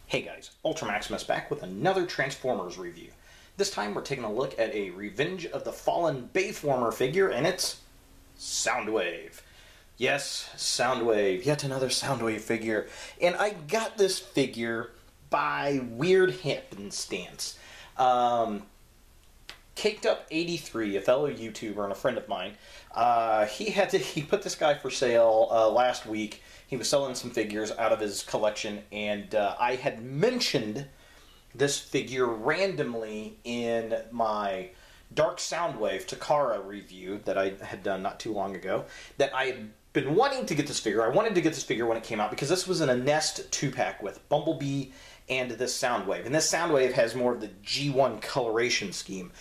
Hey guys, Ultra Maximus back with another Transformers review. This time we're taking a look at a Revenge of the Fallen Bayformer figure, and it's Soundwave. Yes, Soundwave, yet another Soundwave figure. And I got this figure by weird happenstance. Caked Up 83, a fellow YouTuber and a friend of mine, he put this guy for sale last week. He was selling some figures out of his collection, and I had mentioned this figure randomly in my Dark Soundwave Takara review that I had done not too long ago, that I had been wanting to get this figure. I wanted to get this figure when it came out because this was in a N.E.S.T 2-pack with Bumblebee and this Soundwave. And this Soundwave has more of the G1 coloration scheme.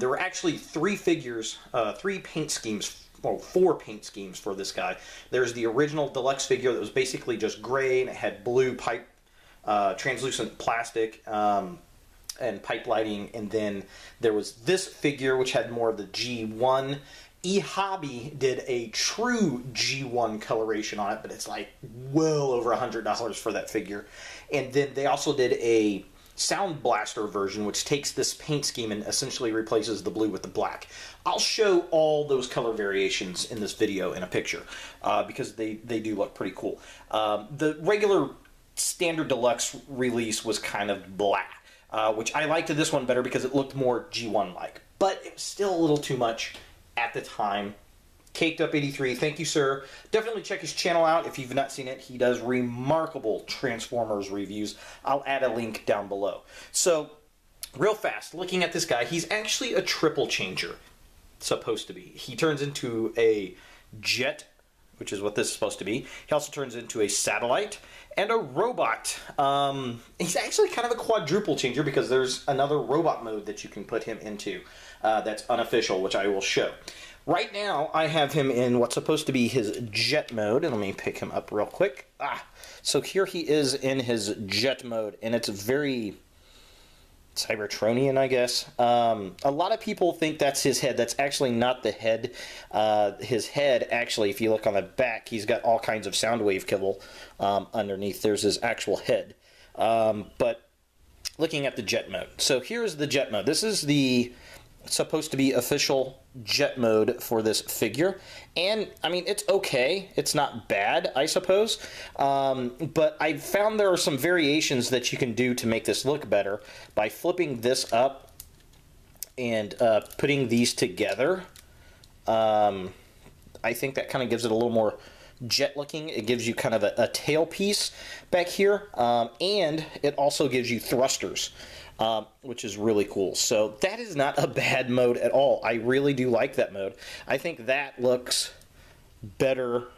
There were actually three paint schemes, well, 4 paint schemes for this guy. There's the original deluxe figure that was basically just gray, and it had blue pipe, translucent plastic, and pipe lighting. And then there was this figure, which had more of the G1. E-Hobby did a true G1 coloration on it, but it's like well over $100 for that figure. And then they also did a Sound Blaster version, which takes this paint scheme and essentially replaces the blue with the black. I'll show all those color variations in this video in a picture because they do look pretty cool. The regular standard deluxe release was kind of black, which I liked this one better because it looked more G1-like, but it was still a little too much at the time. Caked Up 83, thank you, sir. Definitely check his channel out if you've not seen it. He does remarkable Transformers reviews. I'll add a link down below. So, real fast, looking at this guy, he's actually a triple changer, supposed to be. He turns into a jet, which is what this is supposed to be. He also turns into a satellite and a robot. He's actually kind of a quadruple changer because there's another robot mode that you can put him into that's unofficial, which I will show. Right now, I have him in what's supposed to be his jet mode, and let me pick him up real quick. So here he is in his jet mode, and it's very Cybertronian, I guess. A lot of people think that's his head. That's actually not the head. His head, actually, if you look on the back, he's got all kinds of Soundwave kibble underneath. There's his actual head. But looking at the jet mode. So here's the jet mode. This is the supposed to be official jet mode for this figure, and I mean, it's okay, it's not bad, I suppose, but I found there are some variations that you can do to make this look better by flipping this up and putting these together. I think that kind of gives it a little more jet looking. It gives you kind of a tail piece back here, and it also gives you thrusters, which is really cool. So that is not a bad mode at all. I really do like that mode. I think that looks better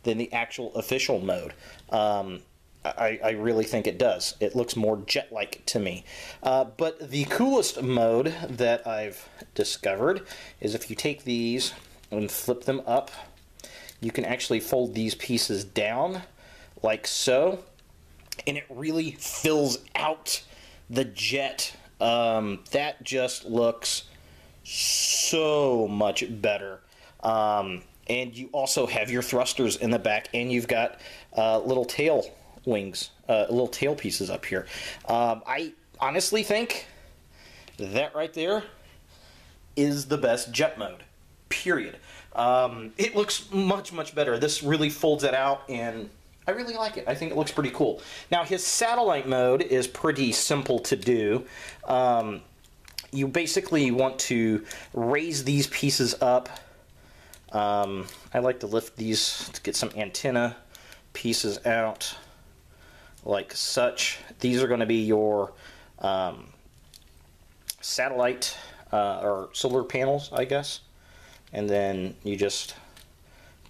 than the actual official mode. I really think it does. It looks more jet-like to me. But the coolest mode that I've discovered is if you take these and flip them up, you can actually fold these pieces down like so, and it really fills out the jet. That just looks so much better. And you also have your thrusters in the back, and you've got little tail wings, little tail pieces up here. I honestly think that right there is the best jet mode, period. It looks much, much better. This really folds it out, and I really like it. I think it looks pretty cool. Now, his satellite mode is pretty simple to do. You basically want to raise these pieces up. I like to lift these to get some antenna pieces out, like such. These are going to be your satellite or solar panels, I guess. And then you just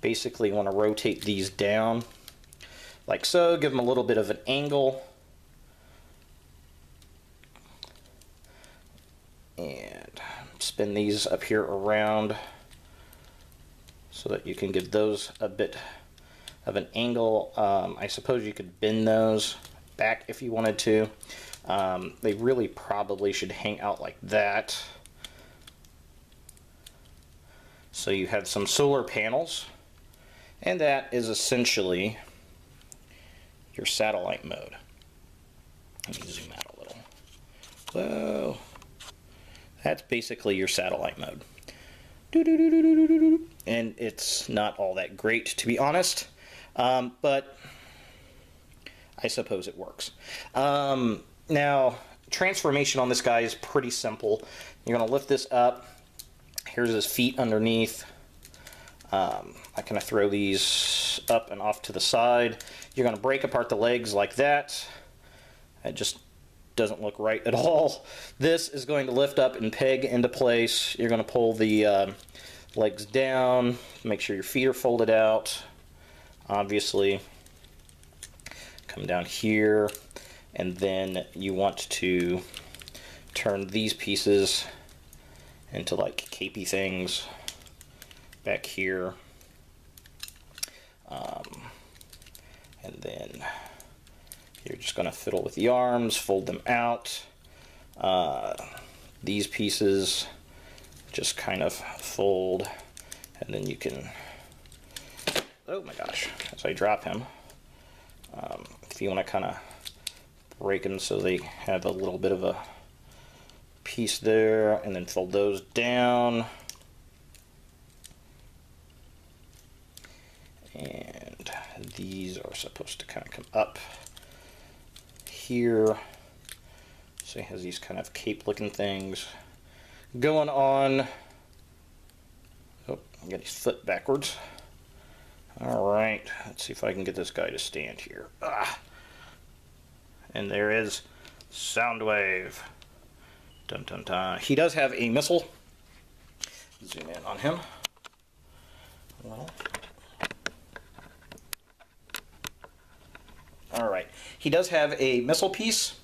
basically want to rotate these down like so, give them a little bit of an angle, and spin these up here around so that you can give those a bit of an angle. I suppose you could bend those back if you wanted to. They really probably should hang out like that. So you have some solar panels, and that is essentially your satellite mode. Let me zoom out a little. Whoa. That's basically your satellite mode. And it's not all that great, to be honest, but I suppose it works. Now, transformation on this guy is pretty simple. You're going to lift this up. Here's his feet underneath. I kind of throw these up and off to the side. You're going to break apart the legs like that. It just doesn't look right at all. This is going to lift up and peg into place. You're going to pull the legs down. Make sure your feet are folded out. Obviously, come down here, and then you want to turn these pieces into like capey things back here. And then you're just going to fiddle with the arms, fold them out. These pieces just kind of fold, and then you can, oh my gosh, as I drop him, if you want to kind of break them so they have a little bit of a piece there, and then fold those down. And these are supposed to kind of come up here. So he has these kind of cape looking things going on. Oh, I got his foot backwards. Alright, let's see if I can get this guy to stand here. And there is Soundwave. Dun dun dun. He does have a missile. Zoom in on him. Well. Alright, he does have a missile piece.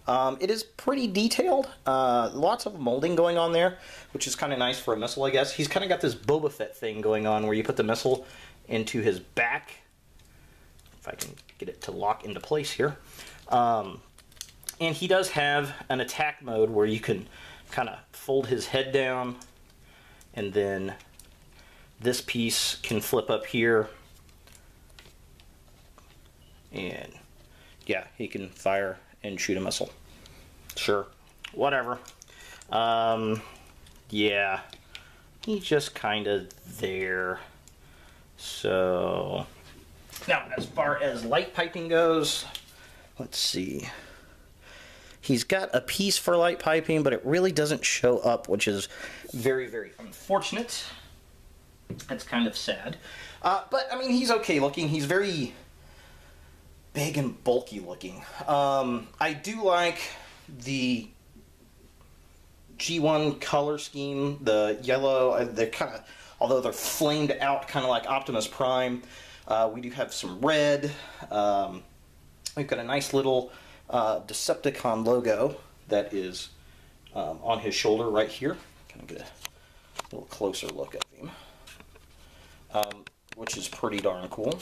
It is pretty detailed. Lots of molding going on there, which is kind of nice for a missile, I guess. He's kind of got this Boba Fett thing going on where you put the missile into his back. If I can get it to lock into place here. And he does have an attack mode where you can kind of fold his head down, and then this piece can flip up here. And yeah, he can fire and shoot a missile. Sure, whatever. Yeah, he's just kind of there. So now, as far as light piping goes, let's see. He's got a piece for light piping, but it really doesn't show up, which is very, very unfortunate. That's kind of sad. But I mean, he's okay looking. He's very big and bulky looking. I do like the G1 color scheme, the yellow. They're kind of, although they're flamed out, kind of like Optimus Prime. We do have some red. We've got a nice little Decepticon logo that is on his shoulder right here. Kind of get a little closer look at him, which is pretty darn cool.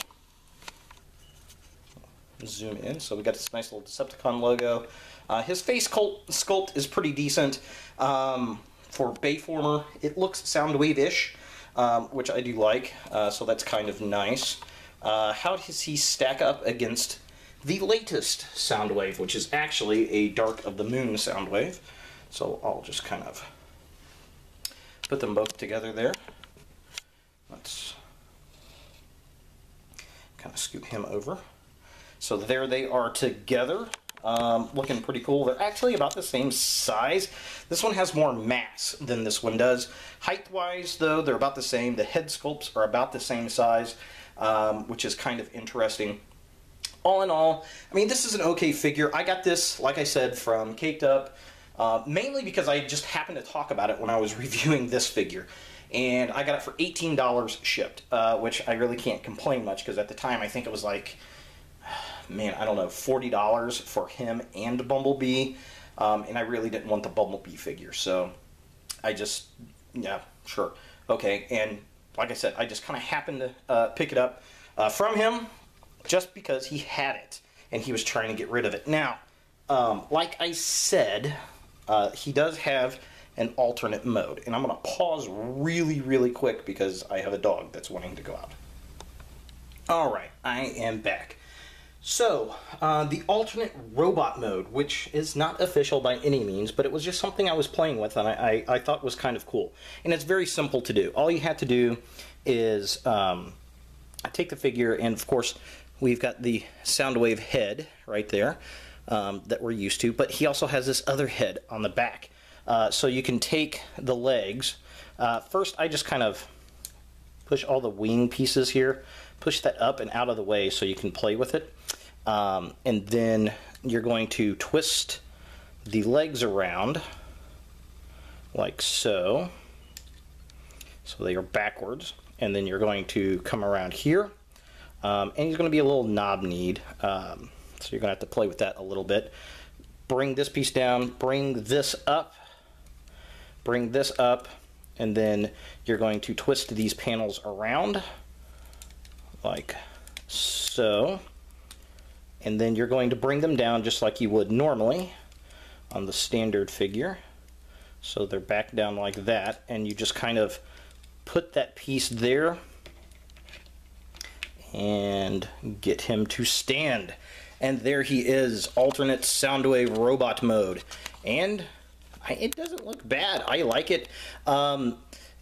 Zoom in. So we got this nice little Decepticon logo. His face sculpt is pretty decent. For Bayformer, it looks Soundwave-ish, which I do like. So that's kind of nice. How does he stack up against the latest Soundwave, which is actually a Dark of the Moon Soundwave? So I'll just kind of put them both together there. Let's kind of scoot him over. So there they are together, looking pretty cool. They're actually about the same size. This one has more mass than this one does. Height-wise, though, they're about the same. The head sculpts are about the same size, which is kind of interesting. All in all, I mean, this is an okay figure. I got this, like I said, from Caked Up, mainly because I just happened to talk about it when I was reviewing this figure. And I got it for $18 shipped, which I really can't complain much, because at the time I think it was like, man, I don't know, $40 for him and Bumblebee, and I really didn't want the Bumblebee figure, so I just, yeah, sure, okay, and like I said, I just kind of happened to pick it up from him just because he had it, and he was trying to get rid of it. Now, like I said, he does have an alternate mode, and I'm going to pause really, really quick because I have a dog that's wanting to go out. Alright, I am back. So, the alternate robot mode, which is not official by any means, but it was just something I was playing with and I thought was kind of cool. And it's very simple to do. All you have to do is take the figure, and of course we've got the Soundwave head right there that we're used to, but he also has this other head on the back. So you can take the legs. First, I just kind of push all the wing pieces here, push that up and out of the way so you can play with it. And then you're going to twist the legs around like so. So they are backwards. And then you're going to come around here. And he's going to be a little knob-kneed. So you're going to have to play with that a little bit. Bring this piece down, bring this up, and then you're going to twist these panels around like so. And then you're going to bring them down just like you would normally on the standard figure. So they're back down like that, and you just kind of put that piece there and get him to stand. And there he is, alternate Soundwave robot mode. And it doesn't look bad. I like it.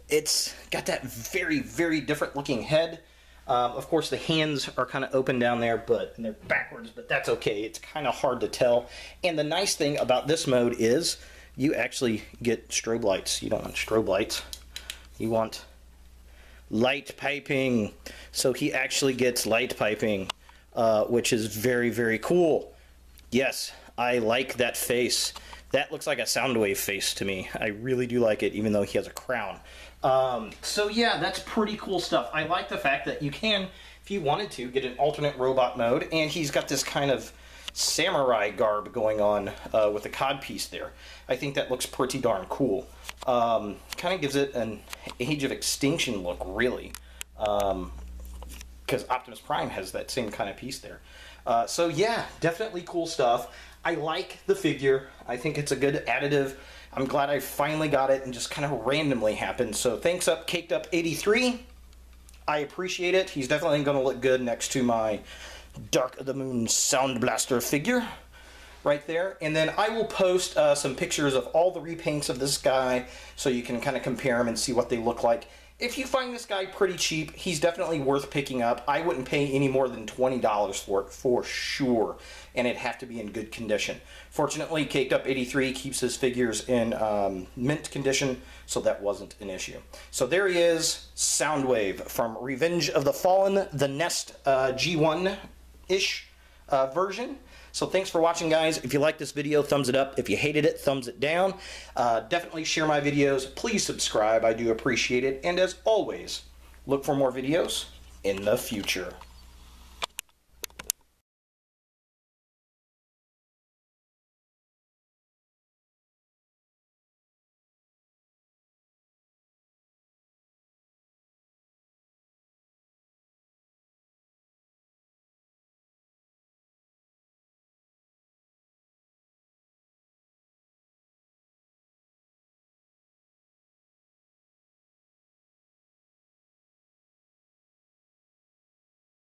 It's got that very, very different looking head. Of course, the hands are kind of open down there, and they're backwards, but that's okay. It's kind of hard to tell. And the nice thing about this mode is you actually get strobe lights. You don't want strobe lights. You want light piping. So he actually gets light piping, which is very, very cool. Yes, I like that face. That looks like a Soundwave face to me. I really do like it, even though he has a crown. So yeah, that's pretty cool stuff. I like the fact that you can, if you wanted to, get an alternate robot mode, and he's got this kind of samurai garb going on with the codpiece there. I think that looks pretty darn cool. Kind of gives it an Age of Extinction look, really. Because Optimus Prime has that same kind of piece there. So yeah, definitely cool stuff. I like the figure. I think it's a good additive. I'm glad I finally got it and just kind of randomly happened. So thanks up Caked Up 83. I appreciate it. He's definitely going to look good next to my Dark of the Moon Sound Blaster figure right there. And then I will post some pictures of all the repaints of this guy so you can kind of compare them and see what they look like. If you find this guy pretty cheap, he's definitely worth picking up. I wouldn't pay any more than $20 for it, for sure. And it'd have to be in good condition. Fortunately, Caked Up 83 keeps his figures in mint condition, so that wasn't an issue. So there he is, Soundwave from Revenge of the Fallen, the N.E.S.T G1-ish version. So thanks for watching, guys. If you liked this video, thumbs it up. If you hated it, thumbs it down. Definitely share my videos. Please subscribe. I do appreciate it. And as always, look for more videos in the future.